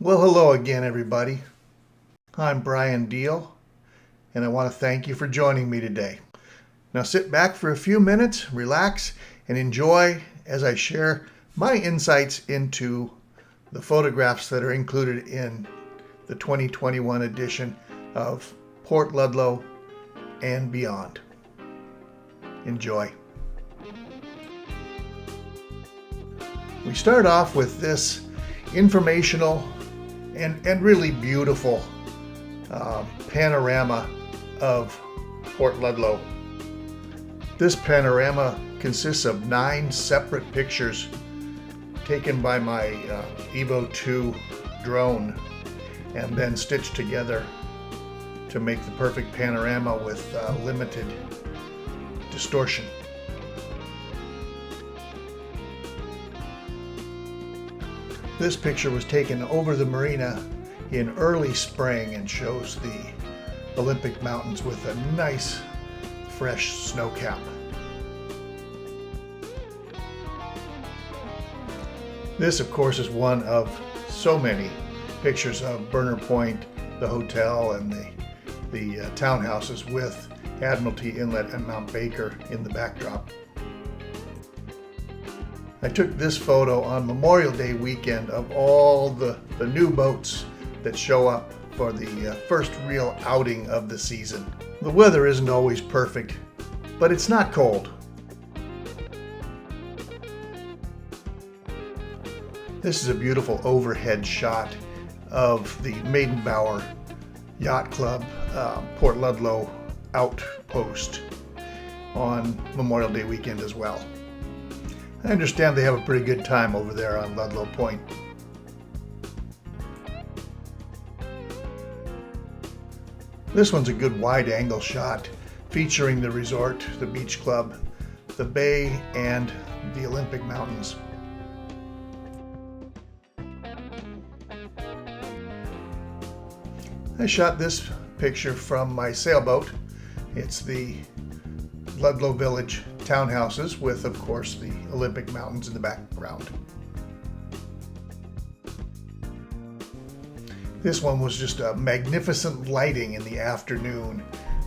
Well, hello again, everybody. I'm Bryan Diehl, and I want to thank you for joining me today. Now sit back for a few minutes, relax, and enjoy as I share my insights into the photographs that are included in the 2021 edition of Port Ludlow and beyond. Enjoy. We start off with this informational and really beautiful panorama of Port Ludlow. This panorama consists of 9 separate pictures taken by my Evo 2 drone and then stitched together to make the perfect panorama with limited distortion. This picture was taken over the marina in early spring and shows the Olympic Mountains with a nice fresh snow cap. This, of course, is one of so many pictures of Burner Point, the hotel, and the townhouses with Admiralty Inlet and Mount Baker in the backdrop. I took this photo on Memorial Day weekend of all the new boats that show up for the first real outing of the season. The weather isn't always perfect, but it's not cold. This is a beautiful overhead shot of the Maidenbower Yacht Club Port Ludlow outpost on Memorial Day weekend as well. I understand they have a pretty good time over there on Ludlow Point. This one's a good wide-angle shot featuring the resort, the beach club, the bay, and the Olympic Mountains. I shot this picture from my sailboat. It's the Ludlow Village townhouses with, of course, the Olympic Mountains in the background. This one was just a magnificent lighting in the afternoon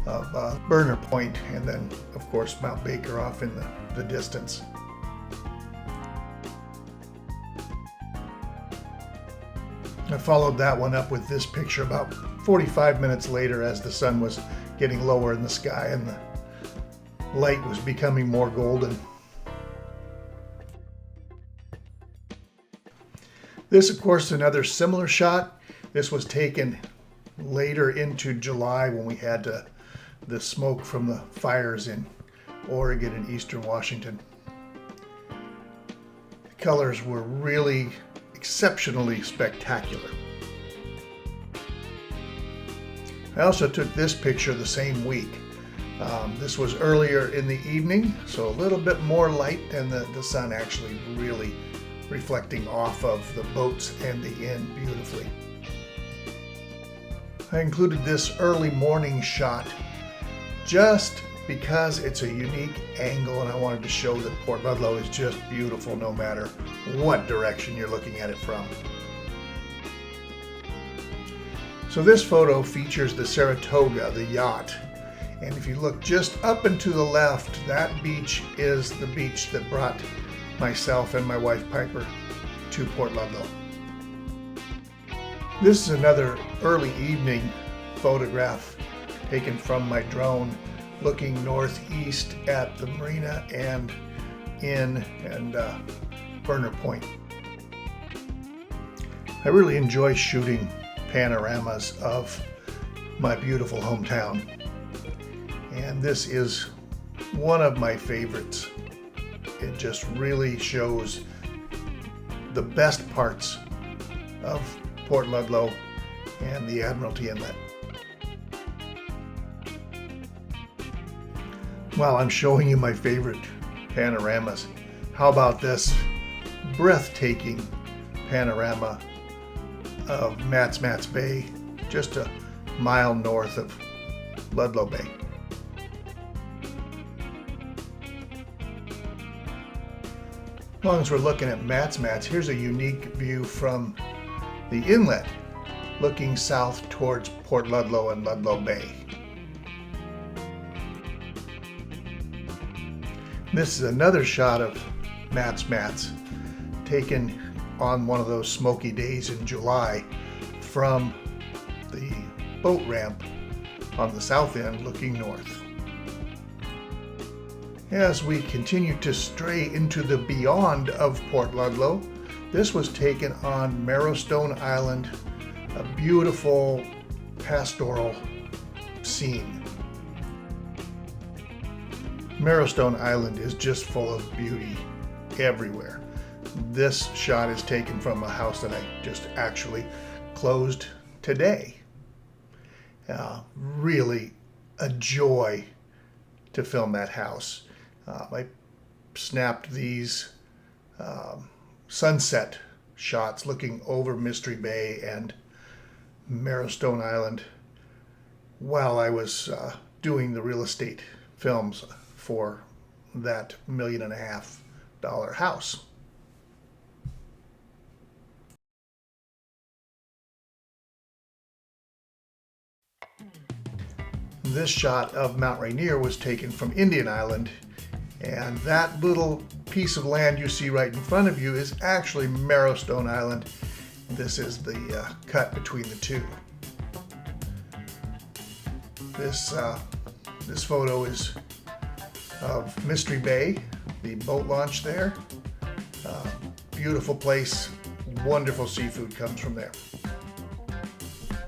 of Burner Point and then, of course, Mount Baker off in the distance. I followed that one up with this picture about 45 minutes later as the sun was getting lower in the sky and the light was becoming more golden. This, of course, is another similar shot. This was taken later into July when we had the smoke from the fires in Oregon and eastern Washington. The colors were really exceptionally spectacular. I also took this picture the same week. This was earlier in the evening, so a little bit more light and the sun actually really reflecting off of the boats and the inn beautifully. I included this early morning shot just because it's a unique angle and I wanted to show that Port Ludlow is just beautiful no matter what direction you're looking at it from. So this photo features the Saratoga, the yacht. And if you look just up and to the left, that beach is the beach that brought myself and my wife Piper to Port Ludlow. This is another early evening photograph taken from my drone looking northeast at the marina and inn and Burner Point. I really enjoy shooting panoramas of my beautiful hometown. And this is one of my favorites. It just really shows the best parts of Port Ludlow and the Admiralty Inlet. While I'm showing you my favorite panoramas, how about this breathtaking panorama of Mats Bay, just a mile north of Ludlow Bay. As long as we're looking at Mats, here's a unique view from the inlet looking south towards Port Ludlow and Ludlow Bay. This is another shot of Matt's taken on one of those smoky days in July from the boat ramp on the south end looking north. As we continue to stray into the beyond of Port Ludlow, this was taken on Marrowstone Island, a beautiful pastoral scene. Marrowstone Island is just full of beauty everywhere. This shot is taken from a house that I just actually closed today. Really a joy to film that house. I snapped these sunset shots looking over Mystery Bay and Marrowstone Island while I was doing the real estate films for that $1.5 million house. This shot of Mount Rainier was taken from Indian Island, and that little piece of land you see right in front of you is actually Marrowstone Island. This is the cut between the two. This photo is of Mystery Bay, the boat launch there. Beautiful place, wonderful seafood comes from there.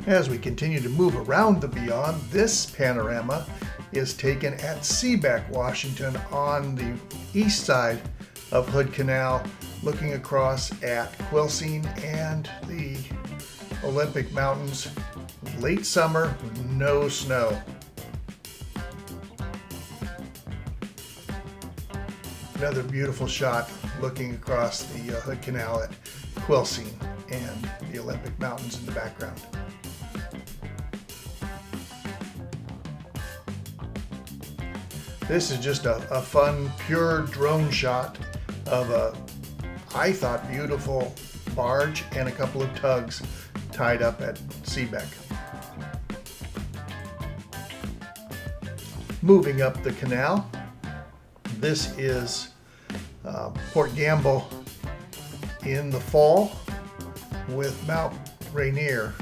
As we continue to move around the beyond, this panorama is taken at Seabeck, Washington, on the east side of Hood Canal, looking across at Quilcene and the Olympic Mountains. Late summer, no snow. Another beautiful shot looking across the Hood Canal at Quilcene and the Olympic Mountains in the background. This is just a fun, pure drone shot of a, I thought, beautiful barge and a couple of tugs tied up at Seabeck. Moving up the canal, this is Port Gamble in the fall with Mount Rainier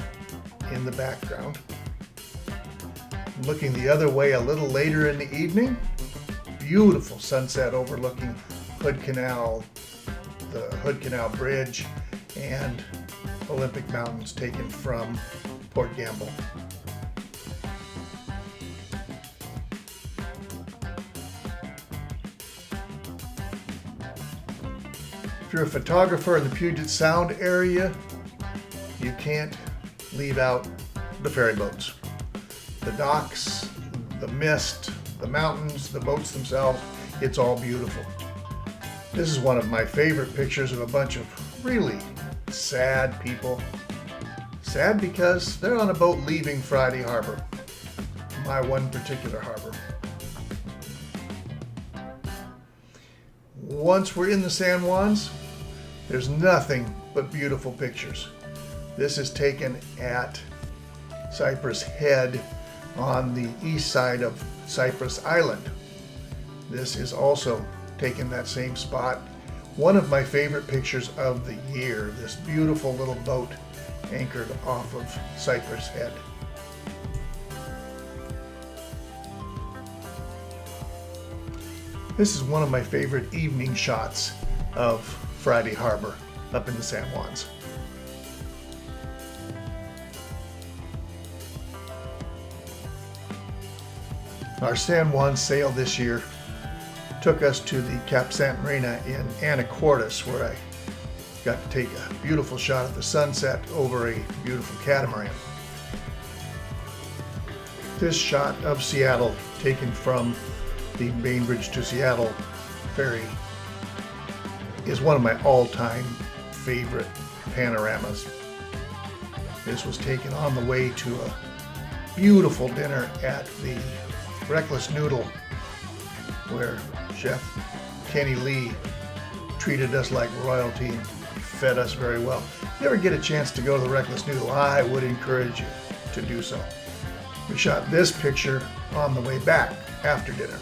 in the background. Looking the other way a little later in the evening, beautiful sunset overlooking Hood Canal, the Hood Canal Bridge, and Olympic Mountains taken from Port Gamble. If you're a photographer in the Puget Sound area, you can't leave out the ferry boats. The docks, the mist, the mountains, the boats themselves, it's all beautiful. This is one of my favorite pictures of a bunch of really sad people. Sad because they're on a boat leaving Friday Harbor, my one particular harbor. Once we're in the San Juans, there's nothing but beautiful pictures. This is taken at Cypress Head on the east side of Cypress Island. This is also taken that same spot. One of my favorite pictures of the year, this beautiful little boat anchored off of Cypress Head. This is one of my favorite evening shots of Friday Harbor up in the San Juans. Our San Juan sail this year took us to the Cap Santa Marina in Anacortes, where I got to take a beautiful shot of the sunset over a beautiful catamaran. This shot of Seattle, taken from the Bainbridge to Seattle ferry, is one of my all-time favorite panoramas. This was taken on the way to a beautiful dinner at the Reckless Noodle, where Chef Kenny Lee treated us like royalty and fed us very well. If you ever get a chance to go to the Reckless Noodle, I would encourage you to do so. We shot this picture on the way back after dinner.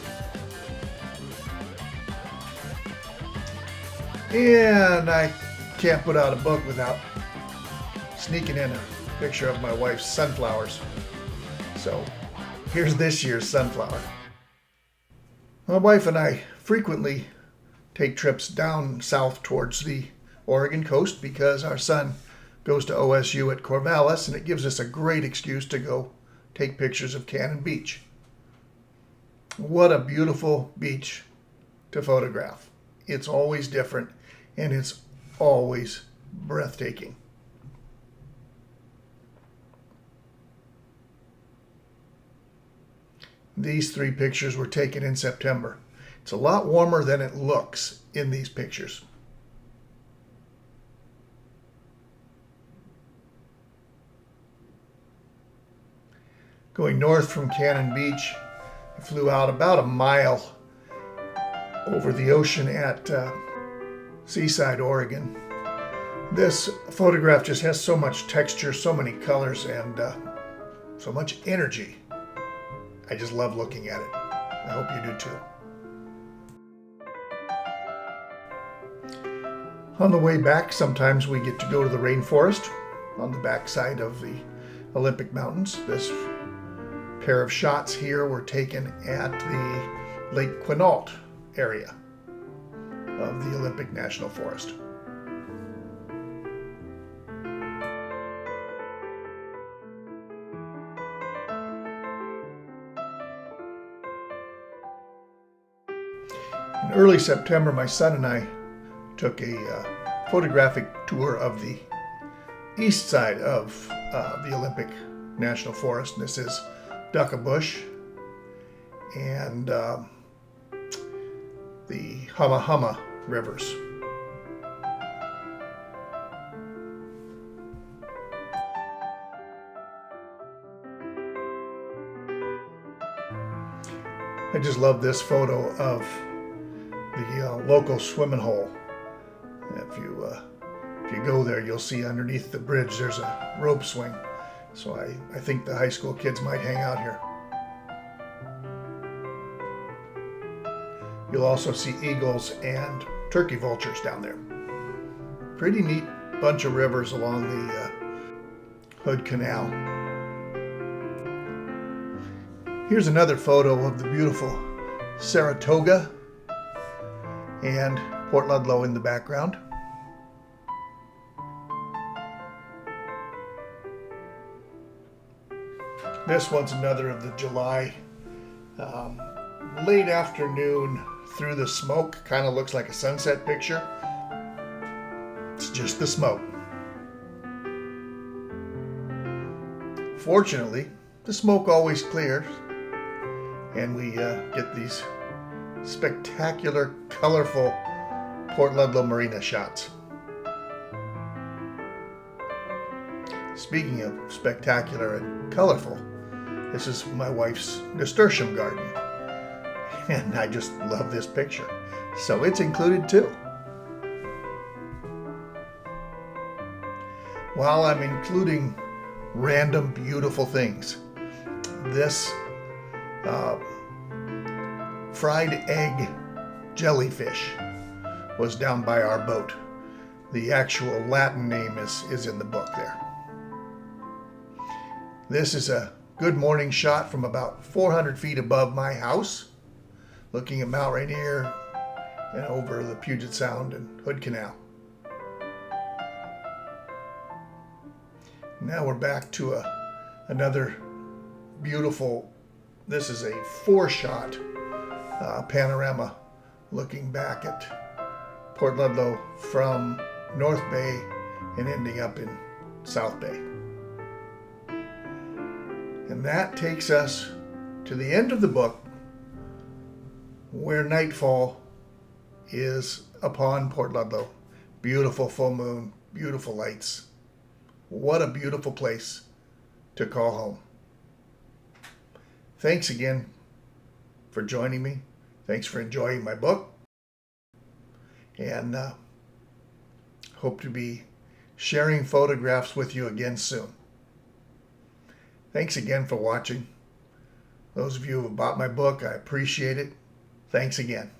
And I can't put out a book without sneaking in a picture of my wife's sunflowers. So here's this year's sunflower. My wife and I frequently take trips down south towards the Oregon coast because our son goes to OSU at Corvallis, and it gives us a great excuse to go take pictures of Cannon Beach. What a beautiful beach to photograph. It's always different, and it's always breathtaking. These 3 pictures were taken in September. It's a lot warmer than it looks in these pictures. Going north from Cannon Beach, I flew out about a mile over the ocean at Seaside, Oregon. This photograph just has so much texture, so many colors, and so much energy. I just love looking at it. I hope you do too. On the way back, sometimes we get to go to the rainforest on the backside of the Olympic Mountains. This pair of shots here were taken at the Lake Quinault area of the Olympic National Forest. In early September, my son and I took a photographic tour of the east side of the Olympic National Forest. This is Bush and the Humma Humma rivers. I just love this photo of the local swimming hole. If you go there, you'll see underneath the bridge there's a rope swing. So I think the high school kids might hang out here. You'll also see eagles and turkey vultures down there. Pretty neat bunch of rivers along the Hood Canal. Here's another photo of the beautiful Saratoga and Port Ludlow in the background. This one's another of the July late afternoon through the smoke. Kind of looks like a sunset picture. It's just the smoke. Fortunately, the smoke always clears, and we get these spectacular, colorful Port Ludlow Marina shots. Speaking of spectacular and colorful, this is my wife's nasturtium garden, and I just love this picture, so it's included too. While I'm including random beautiful things, this fried egg jellyfish was down by our boat. The actual Latin name is in the book there. This is a good morning shot from about 400 feet above my house, looking at Mount Rainier and over the Puget Sound and Hood Canal. Now we're back to another beautiful, this is a 4-shot panorama looking back at Port Ludlow from North Bay and ending up in South Bay. And that takes us to the end of the book, where nightfall is upon Port Ludlow. Beautiful full moon, beautiful lights. What a beautiful place to call home. Thanks again for joining me. Thanks for enjoying my book. And hope to be sharing photographs with you again soon. Thanks again for watching. Those of you who have bought my book, I appreciate it. Thanks again.